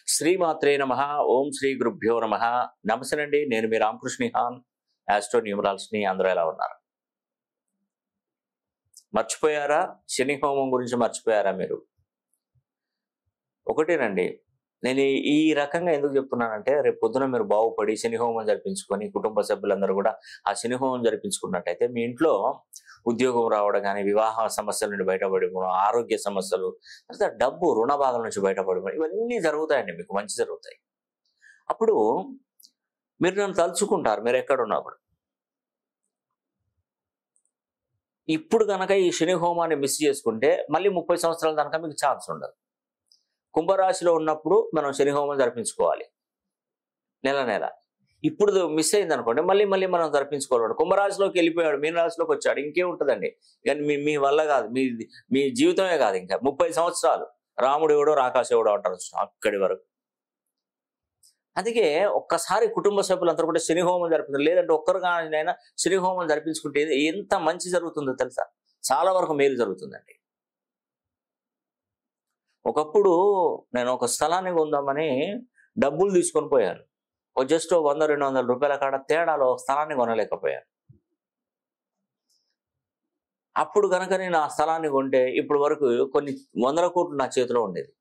శ్రీమాత్రే నమః. ఓం శ్రీ గురుభ్యో నమః. నమస్తే అండి. నేను మీ రామకృష్ణ హాన్, ఆస్ట్రో న్యూమరాల్స్ని. అందరూ ఎలా ఉన్నారు? మర్చిపోయారా? శని హోమం గురించి మర్చిపోయారా మీరు? ఒకటేనండి, నేను ఈ రకంగా ఎందుకు చెప్తున్నానంటే, రేపు పొద్దున మీరు బాగుపడి శని హోమం జరిపించుకొని కుటుంబ సభ్యులందరూ కూడా ఆ శని హోమం జరిపించుకున్నట్టయితే మీ ఇంట్లో ఉద్యోగం రావడం కానీ, వివాహ సమస్యల నుండి బయటపడిపోవడం, ఆరోగ్య సమస్యలు, తర్వాత డబ్బు రుణ బాధల నుంచి బయటపడిపోవడం, ఇవన్నీ జరుగుతాయండి. మీకు మంచి జరుగుతాయి. అప్పుడు మీరు నన్ను తలుచుకుంటారు, మీరు ఎక్కడున్నప్పుడు. ఇప్పుడు కనుక ఈ శని హోమాన్ని మిస్ చేసుకుంటే మళ్ళీ 30 సంవత్సరాల దాకా మీకు ఛాన్స్ ఉండదు. కుంభరాశిలో ఉన్నప్పుడు మనం శని హోమం జరిపించుకోవాలి నెల నెల. ఇప్పుడు మిస్ అయింది అనుకోండి, మళ్ళీ మనం జరిపించుకోవాలి. కుంభరాశిలోకి వెళ్ళిపోయాడు, మీన రాశిలోకి వచ్చాడు, ఇంకేముంటుందండి? కానీ మీ వల్ల కాదు, మీ జీవితమే కాదు. ఇంకా 30 సంవత్సరాలు రాముడు ఎవడో రాకాశ ఎవడో అంటారు అక్కడి వరకు. అందుకే ఒక్కసారి కుటుంబ సభ్యులందరూ కూడా శని హోమం జరిపించారు. లేదంటే ఒక్కరు కానీ శని హోమం జరిపించుకుంటే ఎంత మంచి జరుగుతుందో తెలుసా? చాలా వరకు మేలు జరుగుతుందండి. ఒకప్పుడు నేను ఒక స్థలాన్ని కొందామని డబ్బులు తీసుకొని పోయాను. జస్ట్ 100-200 రూపాయల కాడ తేడాలో స్థలాన్ని కొనలేకపోయాను. అప్పుడు కనుక నేను ఆ స్థలాన్ని కొంటే ఇప్పుడు వరకు కొన్ని 100 కోట్లు నా చేతిలో ఉండేది.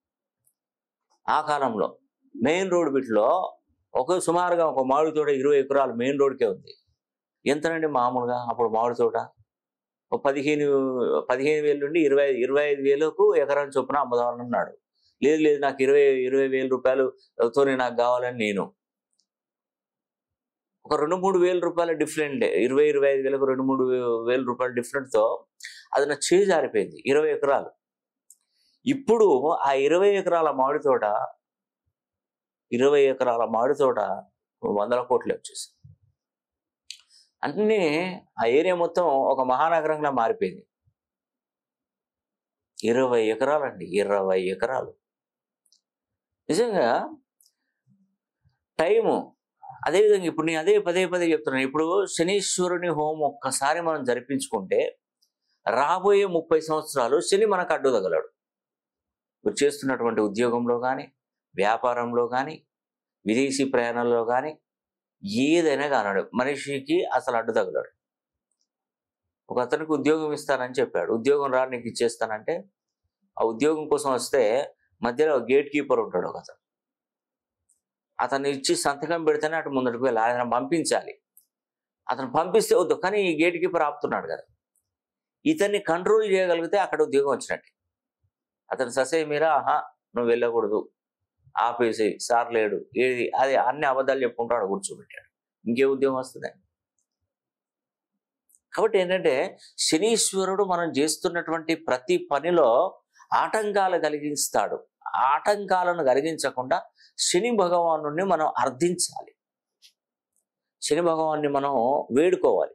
ఆ కాలంలో మెయిన్ రోడ్ బిట్లో సుమారుగా ఒక మామిడి తోట 20 ఎకరాలు మెయిన్ రోడ్కే ఉంది. ఎంతనండి మామూలుగా అప్పుడు మామిడి తోట? 15,000 నుండి 25,000కు ఎకరం చొప్పున అమ్మదామన్నాడు. లేదు నాకు 20,000 రూపాయలతోనే నాకు కావాలని నేను ఒక 2-3 వేల రూపాయల డిఫరెంట్, 20,000-25,000కు 2-3 వేల రూపాయల డిఫరెంట్తో అది నా చేయి జారిపోయింది. 20 ఎకరాలు. ఇప్పుడు ఆ 20 ఎకరాల మామిడి తోట 100 కోట్లు వచ్చేసి అన్నీ ఆ ఏరియా మొత్తం ఒక మహానగరంగా మారిపోయింది. 20 ఎకరాలండి, 20 ఎకరాలు. నిజంగా టైము అదేవిధంగా ఇప్పుడు నేను పదే చెప్తున్నాను. ఇప్పుడు శనీశ్వరుని హోమం ఒక్కసారి మనం జరిపించుకుంటే రాబోయే 30 సంవత్సరాలు శని మనకు అడ్డు తగలడు. మీరు చేస్తున్నటువంటి ఉద్యోగంలో కానీ, వ్యాపారంలో కానీ, విదేశీ ప్రయాణంలో కానీ, ఏదైనా కానాడు మనిషికి అసలు అడ్డు తగలడు. ఒక అతనికి ఉద్యోగం ఇస్తానని చెప్పాడు. ఉద్యోగం రా నీకు ఇచ్చేస్తానంటే ఆ ఉద్యోగం కోసం వస్తే మధ్యలో గేట్ కీపర్ ఉంటాడు ఒక అతను ఇచ్చి సంతకం పెడితేనే అటు ముందటికి వెళ్ళి ఆయన పంపించాలి. అతను పంపిస్తే వద్దు, కానీ ఈ గేట్ కీపర్ ఆపుతున్నాడు కదా. ఇతన్ని కంట్రోల్ చేయగలిగితే అక్కడ ఉద్యోగం వచ్చినట్టు. అతను ససే మీరా నువ్వు వెళ్ళకూడదు, ఆపేసి సార్ లేడు, ఏది అది అన్ని అబద్ధాలు చెప్పుకుంటాడు, కూర్చోబెట్టాడు. ఇంకే ఉద్యోగం వస్తుంది? కాబట్టి ఏంటంటే శనీశ్వరుడు మనం చేస్తున్నటువంటి ప్రతి పనిలో ఆటంకాలు కలిగిస్తాడు. ఆటంకాలను కలిగించకుండా శని భగవాను మనం అర్థించాలి, శని భగవాన్ని మనం వేడుకోవాలి.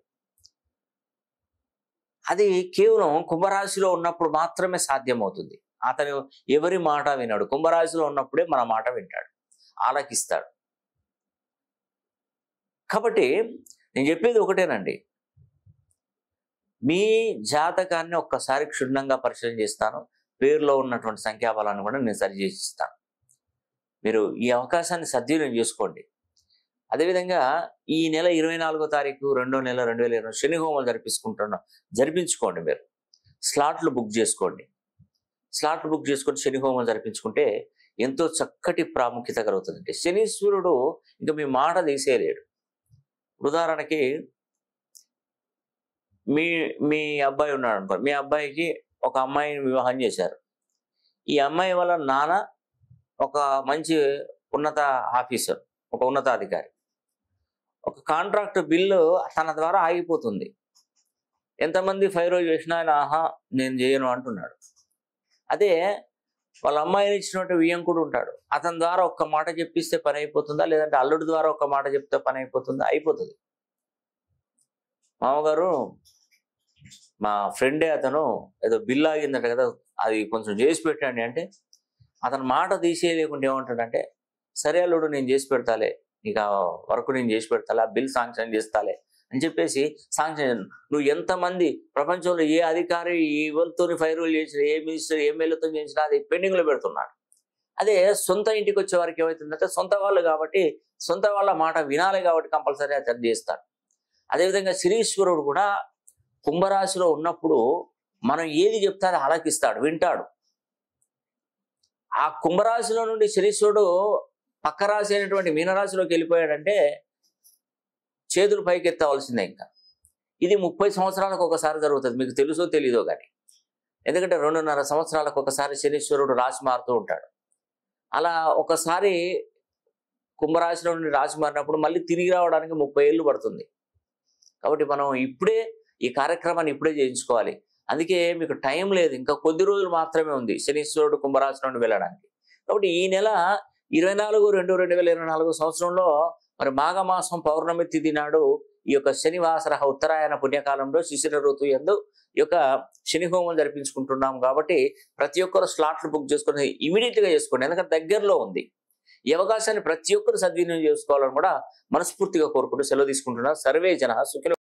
అది కేవలం కుంభరాశిలో ఉన్నప్పుడు మాత్రమే సాధ్యమవుతుంది. అతను ఎవరి మాట వినాడు. కుంభరాశిలో ఉన్నప్పుడే మన మాట వింటాడు, ఆలకిస్తాడు. కాబట్టి నేను చెప్పేది ఒకటేనండి, మీ జాతకాన్ని ఒక్కసారి క్షుణ్ణంగా పరిశీలన చేస్తాను. పేరులో ఉన్నటువంటి సంఖ్యాబలాన్ని కూడా నేను సరిచేసిస్తాను. మీరు ఈ అవకాశాన్ని సద్వినియోగం చేసుకోండి. అదేవిధంగా ఈ నెల 24వ తారీఖు 2వ నెల 2020 శని హోమం జరిపించుకోండి. మీరు స్లాట్లు బుక్ చేసుకోండి. స్లాట్లు బుక్ చేసుకొని శని హోమం జరిపించుకుంటే ఎంతో చక్కటి ప్రాముఖ్యత కలుగుతుందండి. శనీశ్వరుడు ఇంకా మీ మాట తీసేయలేడు. ఉదాహరణకి మీ అబ్బాయి ఉన్నాడు అనుకో, మీ అబ్బాయికి ఒక అమ్మాయిని వివాహం చేశారు. ఈ అమ్మాయి వల్ల నాన్న ఒక మంచి ఉన్నత ఆఫీసర్, ఒక ఉన్నతాధికారి. ఒక కాంట్రాక్ట్ బిల్లు తన ద్వారా ఆగిపోతుంది. ఎంతమంది ఫైర్ చేసినా ఆయన నేను చేయను అంటున్నాడు. అదే వాళ్ళ అమ్మాయిని ఇచ్చినట్టు వియ్యంకుడు ఉంటాడు. అతని ద్వారా ఒక్క మాట చెప్పిస్తే పని అయిపోతుందా? లేదంటే అల్లుడి ద్వారా ఒక్క మాట చెప్తే పని అయిపోతుందా? అయిపోతుంది. మామగారు మా ఫ్రెండే అతను ఏదో బిల్ ఆగిందట కదా, అది కొంచెం చేసి పెట్టండి అంటే అతను మాట తీసేయలేకుండా ఏమంటాడంటే, సరే అల్లుడు నేను చేసి పెడతాలే, నీకు ఆ వర్క్ నేను చేసి పెడతాలే, ఆ బిల్ శాంక్షన్ చేస్తాలే అని చెప్పేసి శాంక్షన్. నువ్వు ఎంతమంది ప్రపంచంలో ఏ అధికారి ఎవరితో ఫైర్ చేసినా, ఏ మినిస్టర్ ఎమ్మెల్యేతో చేసినా అది పెండింగ్లో పెడుతున్నాడు. అదే సొంత ఇంటికి వచ్చే వారికి ఏమవుతుందంటే సొంత వాళ్ళు కాబట్టి సొంత వాళ్ళ మాట వినాలి కాబట్టి కంపల్సరీ అది చేస్తాడు. అదేవిధంగా శనీశ్వరుడు కూడా కుంభరాశిలో ఉన్నప్పుడు మనం ఏది చెప్తే అది ఆలకిస్తాడు, వింటాడు. ఆ కుంభరాశిలో నుండి శనీశ్వరుడు పక్క రాశి అయినటువంటి మీనరాశిలోకి వెళ్ళిపోయాడంటే చేతులు పైకెత్తవలసిందే. ఇంకా ఇది 30 సంవత్సరాలకు ఒకసారి జరుగుతుంది. మీకు తెలుసో తెలీదో కానీ, ఎందుకంటే 2.5 సంవత్సరాలకు ఒకసారి శనీశ్వరుడు రాశి మారుతూ ఉంటాడు. అలా ఒకసారి కుంభరాశిలో నుండి రాశి మారినప్పుడు మళ్ళీ తిరిగి రావడానికి 30 ఏళ్ళు పడుతుంది. కాబట్టి మనం ఇప్పుడే ఈ కార్యక్రమాన్ని ఇప్పుడే చేయించుకోవాలి. అందుకే మీకు టైం లేదు, ఇంకా కొద్ది రోజులు మాత్రమే ఉంది శనీశ్వరుడు కుంభరాశి నుండి వెళ్ళడానికి. కాబట్టి ఈ నెల 24/2/2024 సంవత్సరంలో మరి మాఘమాసం పౌర్ణమి తిథి నాడు ఈ యొక్క శనివాసర ఉత్తరాయణ పుణ్యకాలంలో శిశిర ఋతువు యందు ఈ యొక్క శని హోమం జరిపించుకుంటున్నాం. కాబట్టి ప్రతి ఒక్కరు స్లాట్లు బుక్ చేసుకుని ఇమీడియట్ గా చేసుకోండి, ఎందుకంటే దగ్గరలో ఉంది. ఈ అవకాశాన్ని ప్రతి ఒక్కరు సద్వినియోగం చేసుకోవాలని కూడా మనస్ఫూర్తిగా కోరుకుంటూ సెలవు తీసుకుంటున్నారు. సర్వే జన సుఖినో